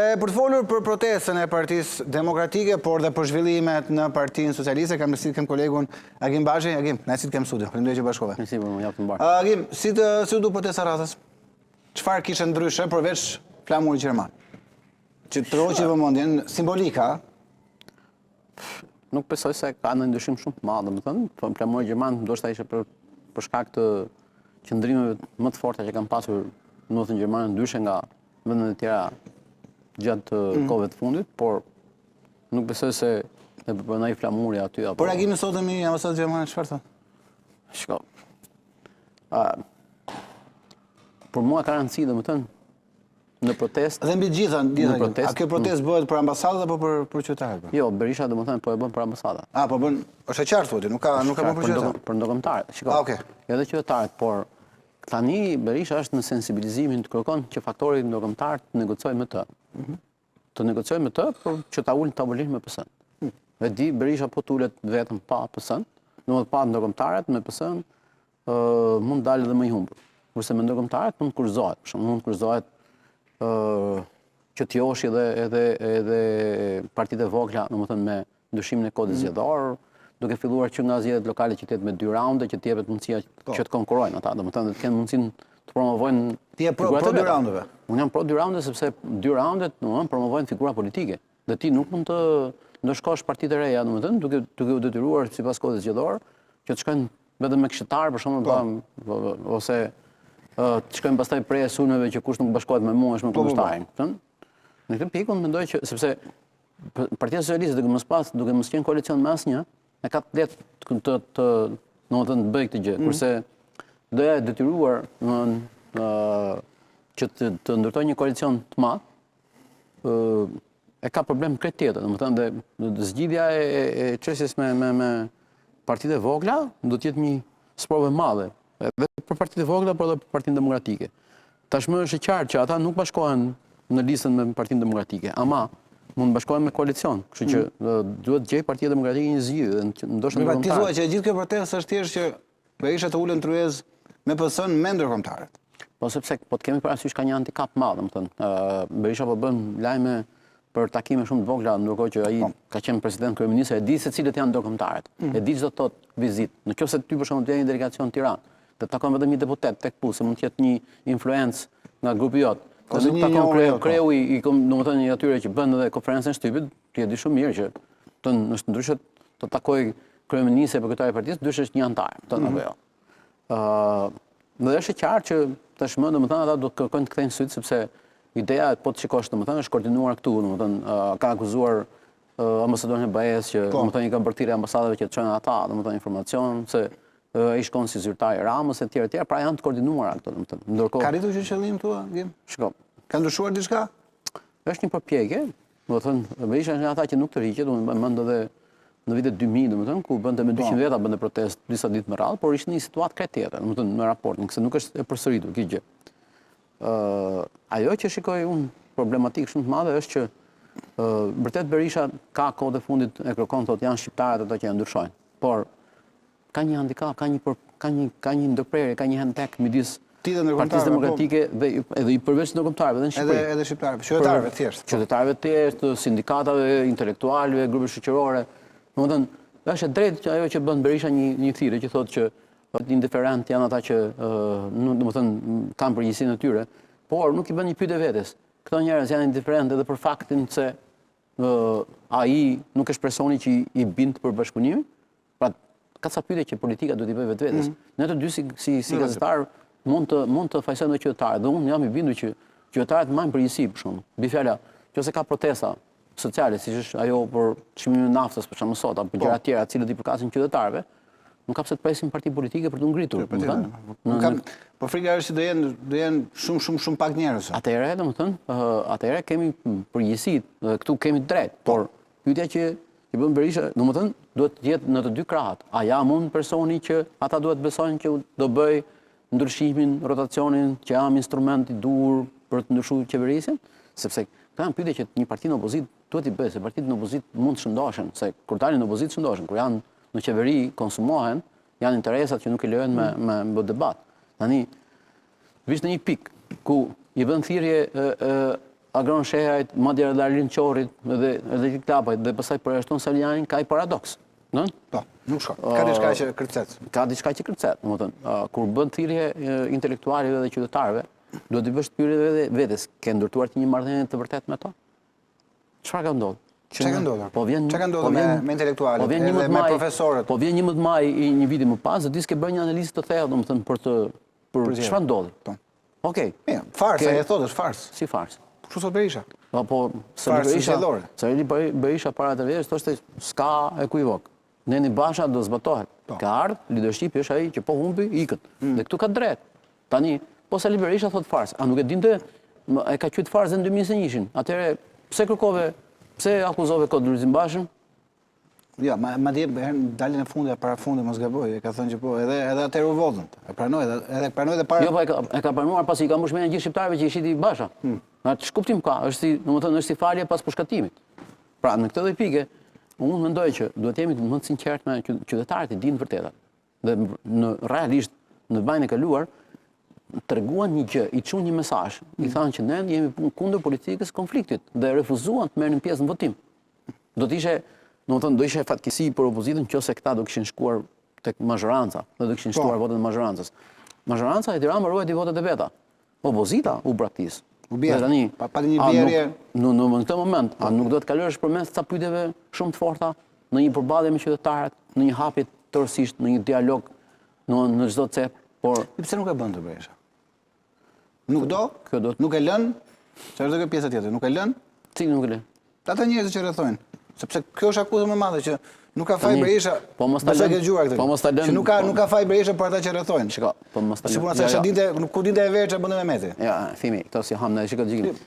Për të folur për protestën e Partisë Demokratike, por dhe për zhvillimet në Partinë Socialiste, kam nësit kem kolegun Agim Bazhi. Agim, nësit kem studio. Faleminderit që bashkove. Agim, si du protesta ratës? Çfarë kishte ndryshe përveç flamurit gjerman? Që të roqi vëmendjen simbolika? Nuk besoj se ka në ndryshim shumë të madh, domethënë, flamuri gjerman ndoshta ishte për shkak të qëndrimeve më të forta që kanë pasur në Gjermani ndryshe nga vendet e tjera gjatë kohëve të fundit, por nuk besoj se e përndaj flamuri aty. Por reagimi sotëm i ambasadës gjermane çfarë thonë? Shiko. Për mua ka rëndësi, domethënë, në protestë. Dhe mbi gjitha, a kjo protestë bëhet për ambasadën apo për qytetarët? Jo, Berisha domethënë po e bën për ambasadën. Po bën, është e qartë thotë, nuk ka bën për qytetarët. Për ndërkombëtarët. Shiko. Edhe qytetarët, por tani Berisha është në sensibilizimin të kërkon që faktorit ndërkombëtar të negocojë me të. Të negocojë me të, por që ta ulë tavolinë me PS-n. E di Berisha po tulet vetëm pa PS-n, domethënë pa ndërkombëtarët me PS-n mund dalë edhe më i humbur. Kurse me ndërkombëtarët mund të kurzohet, për shembull mund të kurzohet që të joshi edhe partitë e vogla, domethënë me ndryshimin e kodit zgjedhor, duke filluar që nga zgjedhjet lokale që të jetë me 2 raunde, që të jepet mundësia që të konkurrojnë ata, domethënë të kenë mundësinë të promovojnë. Ti je pro 2 raundeve? Unë jam pro 2 raunde sepse 2 raundet domethënë promovojnë figura politike. Dhe ti nuk mund të ndëshkosh partitë e reja, domethënë duke u detyruar sipas kodit zgjedhor që të shkojnë vetëm me këshilltar, për shembull, ose të shkojnë pastaj prej sulmeve që kush nuk bashkohet me mua është me kundërshtarin. Në këtë pikë unë mendoj që sepse Partia Socialiste duke mos qenë koalicion me asnjë, e ka të lehtë të bëjë këtë gjë, kurse doja e detyruar që të ndërtojë një koalicion të madh, e ka problem krejt tjetër, domethënë dhe zgjidhja e çështjes me partitë e vogla do të jetë një sprovë e madhe, edhe për partitë e vogla, por edhe për Partinë Demokratike. Tashmë është e qartë që ata nuk bashkohen në listën me Partinë Demokratike, ama mund të bashkohen me koalicion, kështu që duhet gjej Partia Demokratike një zgjidhje, ndoshta ndërkombëtar. Ti thua që gjithë kjo protestë është thjesht që Berisha të ulën tryez me PS-n me ndërkombëtarët. Po sepse po të kemi parasysh ka një handicap madh, domethënë. Berisha po bën lajme për takime shumë të vogla, ndërkohë që ai ka qenë president kryeminist, e di se cilët janë ndërkombëtarët. E di çdo të thotë vizitë. Nëse ty për shembull vjen një delegacion në Tiranë, të takon vetëm një deputet tek se mund të jetë një influencë nga grupi jot. Ose nuk takon kreu i domethënë një atyre që bën edhe konferencën shtypit, ti e di shumë mirë që është ndryshe të takoj kryeministri apo kryetari i partisë, ndryshe është një antar, apo jo. Dhe është e qartë që tashmë domethënë ata do të kërkojnë të kthejnë syt sepse ideja po të shikosh domethënë është koordinuar këtu, domethënë ka akuzuar ambasadorin e BE-s që domethënë i ka bërtirë ambasadave që të çojnë ata, domethënë informacion se ai shkon si zyrtar i Ramës etj, pra janë të koordinuara këto domethënë. Ndërkohë ka rritur që qëllim këtu, Gim? Shiko. Ka ndryshuar diçka? Është një përpjekje, domethënë Berisha është nga ata që nuk tërhiqet, domethënë mend edhe në vitet 2000, domethënë ku bënte me 200 veta bënte protestë disa ditë më radh, por ishte një situatë krejt tjetër, domethënë në raportin, se nuk është e përsëritur kjo gjë. Ajo që shikoj unë problematik shumë të madhe është që vërtet Berisha ka kohë të fundit e kërkon thotë janë shqiptarët ato që ja ndryshojnë, por ka një handicap, ka një ndërprerje, ka një handicap midis Partisë Demokratike dhe edhe i përveç ndërkombëtarëve dhe në Shqipëri. Edhe shqiptarëve, qytetarëve të thjeshtë. Qytetarëve të thjeshtë, sindikatave, intelektualëve, grupe shoqërore. Domethënë, është e drejtë ajo që bën Berisha një thirrje që thotë që indiferent janë ata që domethënë kanë përgjegjësinë e tyre, por nuk i bën një pyetje vetes. Këto njerëz janë indiferent edhe për faktin se ai nuk është personi që i bind për bashkëpunimin. Pra, ka ca pyetje që politika duhet i bëjë vetvetes. Ne të dy si gazetar mund të fajsojmë qytetarët, dhe unë jam i bindur që qytetarët marrin përgjegjësi për shkak. Bi fjala, nëse ka protesta sociale, siç është ajo për çmimin e naftës për shkak sot apo gjëra të tjera, të cilët i përkasin qytetarëve, nuk ka pse të presim parti politike për të ngritur. Po frika është që do jenë shumë pak njerëz. Atëherë, domethënë, atëherë kemi përgjegjësi, këtu kemi drejt, por pyetja që i bën Berisha, domethënë, duhet të jetë në të dy krahat. A ja mund personi që ata duhet besojnë që do bëj ndryshimin, rotacionin, që jam instrument i dur për të ndryshuar qeverisjen, sepse ka një pyetje që një parti në opozitë duhet i bëjë, se partitë në opozitë mund të shëndohen, se kur dalin në opozitë shëndohen, kur janë në qeveri konsumohen, janë interesat që nuk i lejohen me debat. Tani, vish në një pikë ku i bën thirrje agron shehajt, madje edhe Arlin Qorit dhe të klapajt dhe pastaj përjashton Saljanin, ka i paradoks. Po, nuk shko. Ka diçka që kërcet. Ka diçka që kërcet, kur bën thirrje intelektualëve dhe qytetarëve, duhet të bësh pyetje vetes, ke ndërtuar ti një marrëdhënie të vërtetë me to? Çfarë ka ndodhur? Çka ka ndodhur? Po vjen Çka ka ndodhur me intelektualët edhe me profesorët? Po vjen 11 maj një viti më pas, dhe ti s'ke bërë një analizë të thellë, domethënë për çfarë ndodhi. Okej. Mirë, farsë, e thotë është farsë. Si farsë? Kështu thot Berisha. Po, Sali Berisha para të vjerës thoshte s'ka ekivok. Neni Basha do zbatohet. Ka ardhur, leadershipi është ai që po humbi, ikët. Dhe këtu ka drejt. Tani, po Sali Berisha thot farsë. A nuk e dinte, e ka qytë farsë në 2021. Atëherë, pse kërkove, pse akuzove Kodrullin Bashën? Ja, ma dje dalin e fundit, para fundit, mos gaboj, e ka thënë që po, edhe atëherë u vodhën. E pranoj dhe para... Jo, po e ka pranuar pasi i ka mbush mendjen gjithë shqiptarëve që i shiti Basha. Ç'kuptim ka? Është si falje pas përshkatimit. Pra, në këtë lloj pike, unë mendoj që duhet jemi më të sinqertë me qytetarët, i dinë vërtetat. Dhe realisht në vajin e kaluar treguan një gjë, i çuan një mesazh, i thanë që ne jemi kundër politikës konfliktit dhe refuzuan të merrnin pjesë në votim. Do ishte fatkeqësi për opozitën nëse këta do kishin shkuar tek mazhoranca, dhe do kishin shtuar votet e mazhorancës. Mazhoranca e Tiranë ruajti votet e veta. Opozita u braktis. U bie. Pa një bjerje. Në këtë moment, a nuk do të kalosh përmes ca pyetjeve shumë të forta në një përballje me qytetarët, në një hapje tërësisht, në një dialog në çdo cep, por pse nuk e bën të Berisha? Nuk do? Nuk e lën? Çfarë do kjo pjesa tjetër? Nuk e lën? Cili nuk e lën? Ata njerëz që rrethojnë. Sepse kjo është akuzë më e madhe që nuk ka faj Berisha. Po mos ta lën. Që nuk ka faj Berisha për ata që rrethojnë. Shiko, po mos ta lën. Sigurisht se dinte, nuk dinte e verë çfarë bën me Meti. Ja, fimi, këto si ham në shiko gjigim.